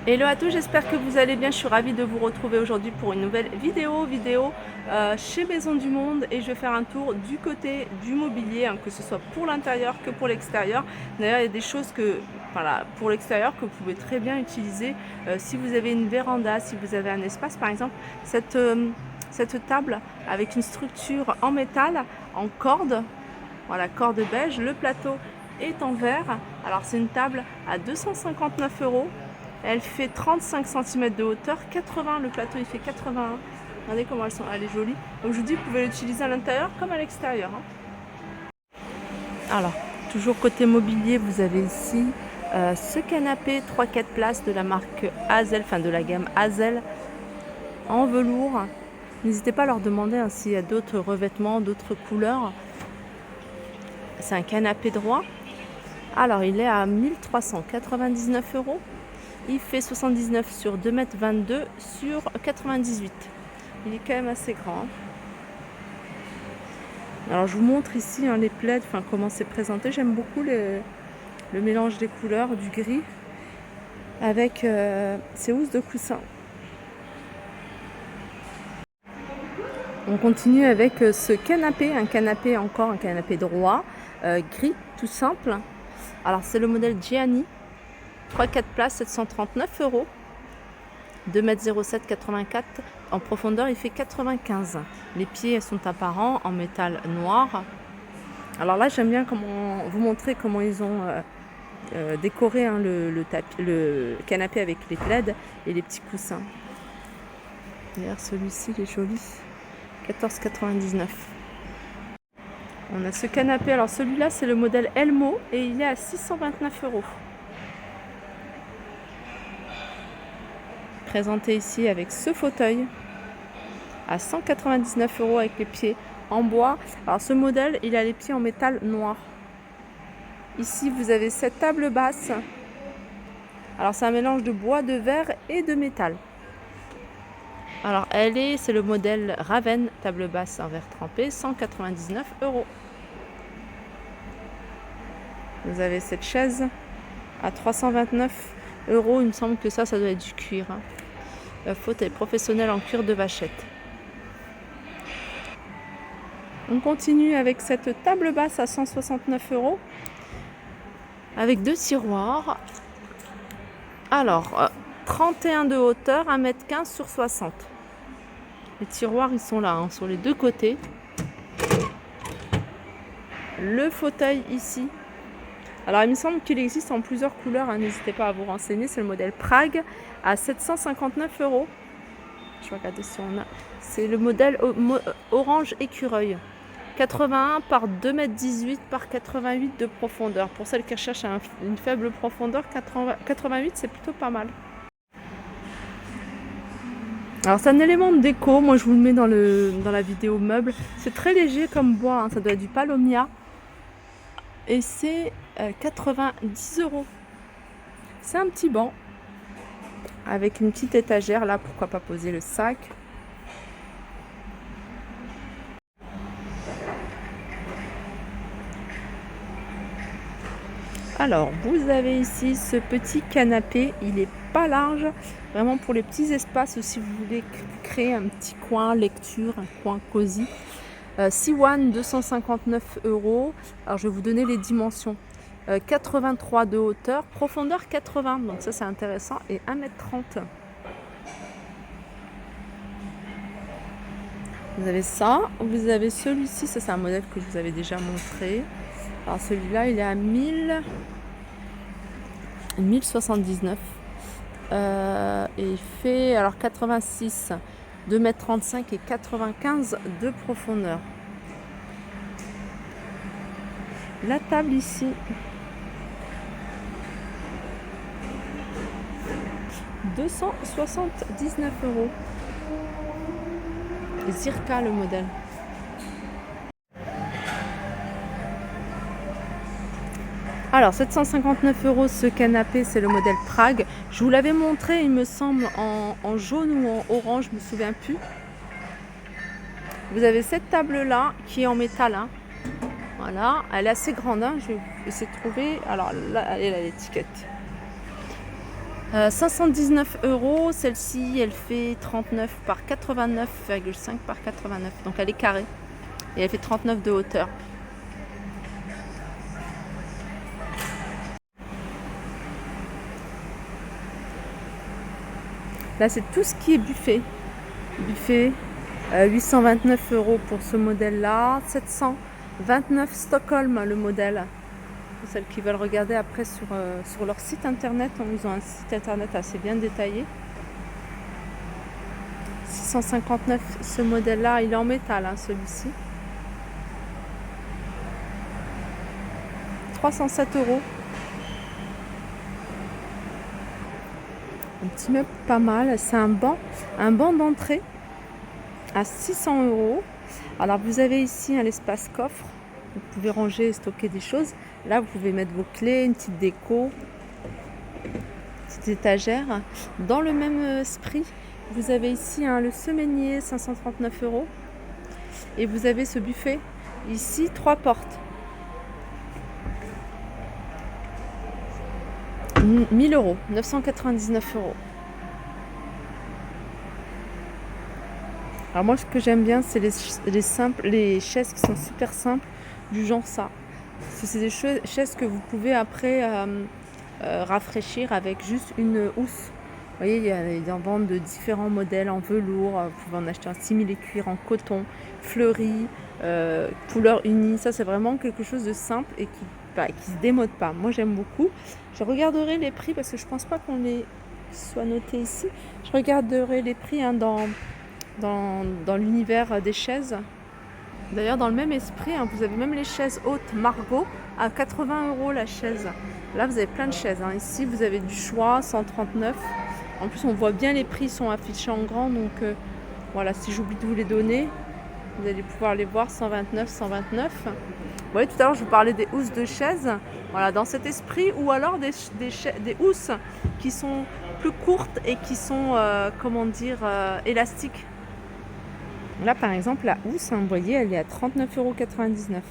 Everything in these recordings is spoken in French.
Hello à tous, j'espère que vous allez bien. Je suis ravie de vous retrouver aujourd'hui pour une nouvelle vidéo chez Maison du Monde, et je vais faire un tour du côté du mobilier, que ce soit pour l'intérieur que pour l'extérieur. D'ailleurs, il y a des choses voilà, pour l'extérieur que vous pouvez très bien utiliser si vous avez une véranda, si vous avez un espace par exemple. Cette table avec une structure en métal, en corde, voilà, corde beige. Le plateau est en verre. Alors c'est une table à 259 €. Elle fait 35 cm de hauteur, 80, le plateau il fait 81. Regardez comment elle est jolie. Donc je vous dis, vous pouvez l'utiliser à l'intérieur comme à l'extérieur. Alors, toujours côté mobilier, vous avez ici ce canapé 3-4 places de la marque Hazel, enfin de la gamme Hazel, en velours. N'hésitez pas à leur demander s'il y a d'autres revêtements, d'autres couleurs. C'est un canapé droit. Alors, il est à 1399 €. Il fait 79 sur 2,22 m sur 98. Il est quand même assez grand. Alors je vous montre ici les plaids, comment c'est présenté. J'aime beaucoup le mélange des couleurs, du gris avec ces housses de coussin. On continue avec ce canapé, un canapé droit, gris tout simple. Alors c'est le modèle Gianni, 3-4 places, 739 €. 2,07 m, 84. En profondeur, il fait 95. Les pieds sont apparents en métal noir. Alors là, j'aime bien vous montrer comment ils ont décoré le canapé avec les plaids et les petits coussins. D'ailleurs, celui-ci, il est joli. 14,99 €. On a ce canapé. Alors celui-là, c'est le modèle Elmo et il est à 629 €. Présenté ici avec ce fauteuil à 199 € avec les pieds en bois. Alors ce modèle, il a les pieds en métal noir. Ici vous avez cette table basse. Alors c'est un mélange de bois, de verre et de métal. Alors c'est le modèle Raven, table basse en verre trempé, 199 €. Vous avez cette chaise à 329 €. Il me semble que ça doit être du cuir. Fauteuil professionnel en cuir de vachette. On continue avec cette table basse à 169 € avec 2 tiroirs. Alors 31 de hauteur, 1,15 m sur 60. Les tiroirs ils sont là sur les deux côtés. Le fauteuil ici. Alors il me semble qu'il existe en plusieurs couleurs, n'hésitez pas à vous renseigner. C'est le modèle Prague à 759 €. Je vais regarder si on a. C'est le modèle orange écureuil. 81 par 2,18 m par 88 de profondeur. Pour celles qui recherchent une faible profondeur, 88 c'est plutôt pas mal. Alors c'est un élément de déco, moi je vous le mets dans la vidéo meuble. C'est très léger comme bois, ça doit être du palomia. Et c'est 90 €. C'est un petit banc avec une petite étagère là, pourquoi pas poser le sac. Alors vous avez ici ce petit canapé, il est pas large, vraiment pour les petits espaces, si vous voulez créer un petit coin lecture, un coin cosy. Siwan, 259 €. Alors je vais vous donner les dimensions. 83 de hauteur, profondeur 80, donc ça c'est intéressant, et 1,30 m. Vous avez ça, vous avez celui-ci, ça c'est un modèle que je vous avais déjà montré. Alors celui-là il est à 1079 et il fait 86, 2,35 m et 95 de profondeur. La table ici, 279 €. Zirka le modèle. Alors 759 € ce canapé, c'est le modèle Prague. Je vous l'avais montré, il me semble, en jaune ou en orange, je me souviens plus. Vous avez cette table là qui est en métal. Voilà, elle est assez grande. Je vais essayer de trouver. Alors là, elle est là l'étiquette. 519 €. Celle-ci, elle fait 39 par 89,5 par 89. Donc elle est carrée. Et elle fait 39 de hauteur. Là, c'est tout ce qui est buffet. Buffet, 829 € pour ce modèle-là. 729 Stockholm, le modèle. Pour celles qui veulent regarder après sur leur site internet. Ils ont un site internet assez bien détaillé. 659 ce modèle-là. Il est en métal, hein, celui-ci. 307 €. Un petit meuble pas mal. C'est un banc d'entrée à 600 €. Alors vous avez ici l'espace coffre. Vous pouvez ranger et stocker des choses. Là, vous pouvez mettre vos clés, une petite déco, une petite étagère. Dans le même esprit, vous avez ici le semainier, 539 €. Et vous avez ce buffet. Ici, 3 portes. 1000 €, 999 €. Alors moi, ce que j'aime bien, c'est les chaises qui sont super simples, du genre ça. C'est des chaises que vous pouvez après rafraîchir avec juste une housse. Vous voyez, il y a en vente de différents modèles en velours. Vous pouvez en acheter un simili-cuir en coton, fleuri, couleur unie. Ça, c'est vraiment quelque chose de simple et qui se démode pas. Moi, j'aime beaucoup. Je regarderai les prix parce que je pense pas qu'on les soit notés ici. Je regarderai les prix dans l'univers des chaises. D'ailleurs, dans le même esprit, vous avez même les chaises hautes Margot à 80 € la chaise. Là, vous avez plein de chaises. Ici, vous avez du choix, 139. En plus, on voit bien les prix sont affichés en grand. Donc, voilà, si j'oublie de vous les donner, vous allez pouvoir les voir, 129, 129. Vous voyez, tout à l'heure, je vous parlais des housses de chaises. Voilà, dans cet esprit. Ou alors des housses qui sont plus courtes et qui sont, élastiques. Là, par exemple, la housse, vous voyez, elle est à 39,99 €.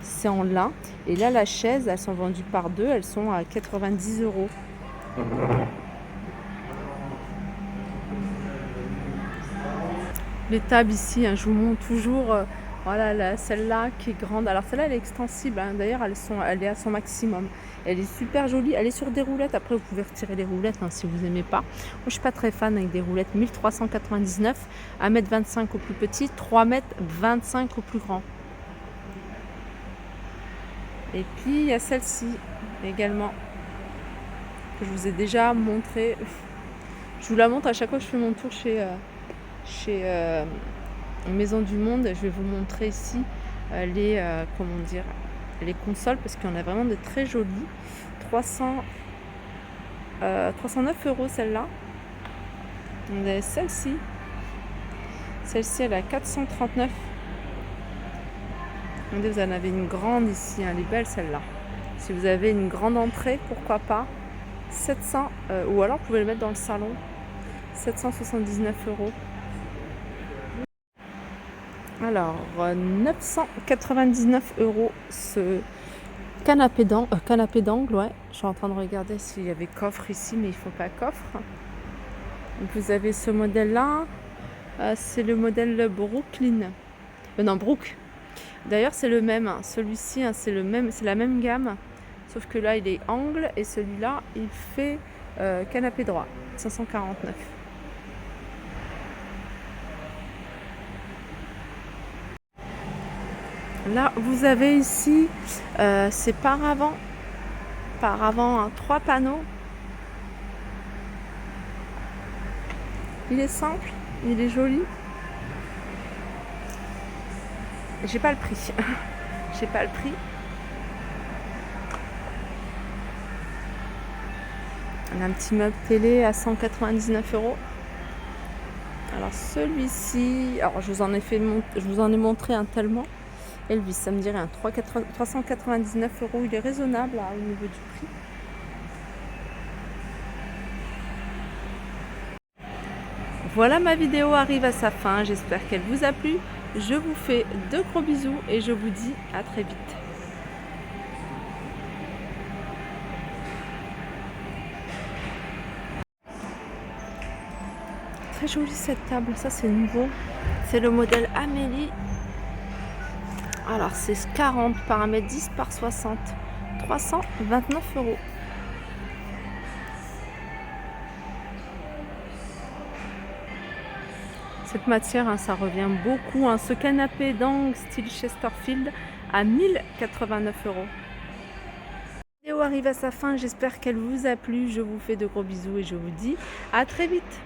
C'est en lin. Et là, la chaise, elles sont vendues par deux. Elles sont à 90 €. Les tables ici, je vous montre toujours. Voilà, celle-là qui est grande. Alors celle-là, elle est extensible. D'ailleurs, elle est à son maximum. Elle est super jolie. Elle est sur des roulettes. Après, vous pouvez retirer les roulettes si vous n'aimez pas. Moi, je suis pas très fan avec des roulettes. 1399, 1,25 m au plus petit, 3,25 m au plus grand. Et puis, il y a celle-ci également, que je vous ai déjà montré. Je vous la montre à chaque fois que je fais mon tour chez Maison du Monde. Je vais vous montrer ici les consoles, parce qu'il y en a vraiment de très jolies. 309 € celle-là. On a celle-ci. Celle-ci, elle est à 439. Regardez, vous en avez une grande ici. Elle est belle celle-là. Si vous avez une grande entrée, pourquoi pas. 700, ou alors vous pouvez le mettre dans le salon. 779 €. Alors, 999 € ce canapé d'angle, ouais. Je suis en train de regarder s'il y avait coffre ici, mais il ne faut pas coffre. Donc, vous avez ce modèle-là. C'est le modèle Brooklyn. Non, Brook. D'ailleurs, c'est le même. Celui-ci, c'est la même gamme. Sauf que là, il est angle. Et celui-là, il fait canapé droit. 549. Là, vous avez ici, c'est paravent, 3 panneaux. Il est simple, il est joli. J'ai pas le prix. J'ai pas le prix. On a un petit meuble télé à 199 €. Alors celui-ci, alors je vous en ai montré un tellement. Elvis, ça me dirait un 399 €. Il est raisonnable au niveau du prix. Voilà, ma vidéo arrive à sa fin. J'espère qu'elle vous a plu. Je vous fais de gros bisous et je vous dis à très vite. Très jolie cette table, ça c'est nouveau. C'est le modèle Amélie. Alors c'est 40 par 1m10 par 60. 329 €. Cette matière, hein, ça revient beaucoup. Hein. Ce canapé d'angle style Chesterfield à 1089 €. La vidéo arrive à sa fin, j'espère qu'elle vous a plu. Je vous fais de gros bisous et je vous dis à très vite.